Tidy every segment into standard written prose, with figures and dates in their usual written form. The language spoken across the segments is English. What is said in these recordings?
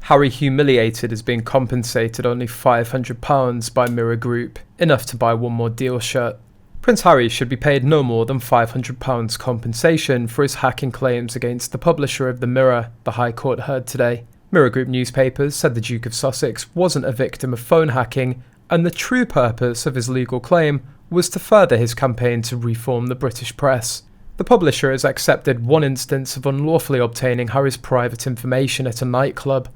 Harry Humilliated is being compensated only £500 by Mirror Group, enough to buy one more Dior shirt. Prince Harry should be paid no more than £500 compensation for his hacking claims against the publisher of the Mirror, the High Court heard today. Mirror Group newspapers said the Duke of Sussex wasn't a victim of phone hacking, and the true purpose of his legal claim was to further his campaign to reform the British press. The publisher has accepted one instance of unlawfully obtaining Harry's private information at a nightclub,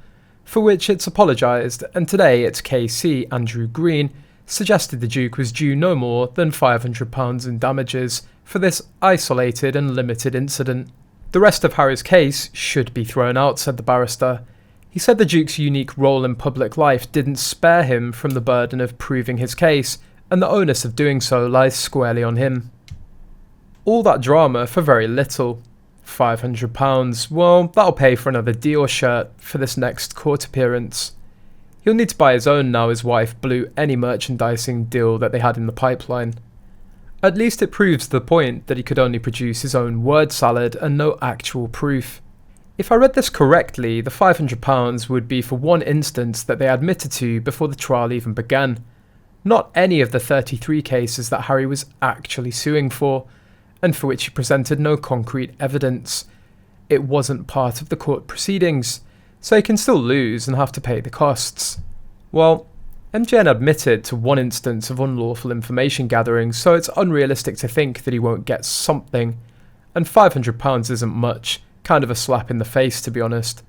for which it's apologised, and today its KC, Andrew Green, suggested the Duke was due no more than £500 in damages for this isolated and limited incident. The rest of Harry's case should be thrown out, said the barrister. He said the Duke's unique role in public life didn't spare him from the burden of proving his case, and the onus of doing so lies squarely on him. All that drama for very little. £500, well, that'll pay for another Dior shirt for this next court appearance. He'll need to buy his own now his wife blew any merchandising deal that they had in the pipeline. At least it proves the point that he could only produce his own word salad and no actual proof. If I read this correctly, the £500 would be for one instance that they admitted to before the trial even began, not any of the 33 cases that Harry was actually suing for, and for which he presented no concrete evidence. It wasn't part of the court proceedings, so he can still lose and have to pay the costs. Well, MGN admitted to one instance of unlawful information gathering, so it's unrealistic to think that he won't get something, and £500 isn't much, kind of a slap in the face to be honest.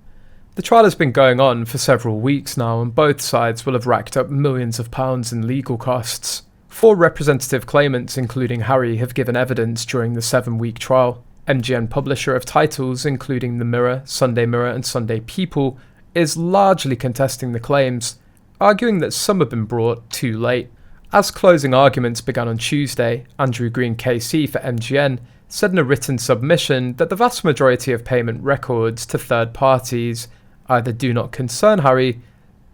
The trial has been going on for several weeks now, and both sides will have racked up millions of pounds in legal costs. 4 representative claimants, including Harry, have given evidence during the 7-week trial. MGN, publisher of titles including The Mirror, Sunday Mirror and Sunday People, is largely contesting the claims, arguing that some have been brought too late. As closing arguments began on Tuesday, Andrew Green KC for MGN said in a written submission that the vast majority of payment records to third parties either do not concern Harry,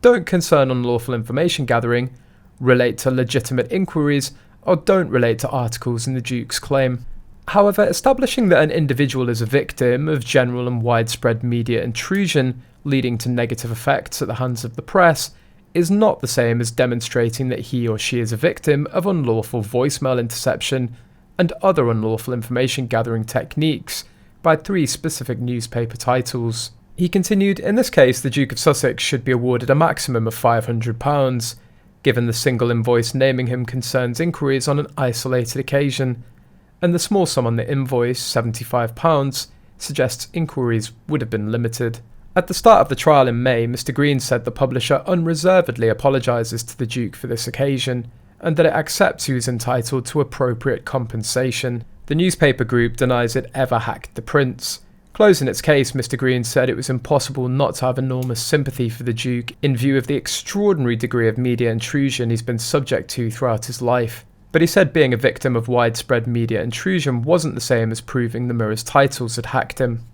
don't concern unlawful information gathering, relate to legitimate inquiries, or don't relate to articles in the Duke's claim. However, establishing that an individual is a victim of general and widespread media intrusion leading to negative effects at the hands of the press is not the same as demonstrating that he or she is a victim of unlawful voicemail interception and other unlawful information gathering techniques by 3 specific newspaper titles. He continued, in this case the Duke of Sussex should be awarded a maximum of £500, given the single invoice naming him concerns inquiries on an isolated occasion, and the small sum on the invoice, £75, suggests inquiries would have been limited. At the start of the trial in May, Mr. Green said the publisher unreservedly apologises to the Duke for this occasion, and that it accepts he was entitled to appropriate compensation. The newspaper group denies it ever hacked the prince. Closing its case, Mr. Green said it was impossible not to have enormous sympathy for the Duke in view of the extraordinary degree of media intrusion he's been subject to throughout his life. But he said being a victim of widespread media intrusion wasn't the same as proving the Mirror's titles had hacked him.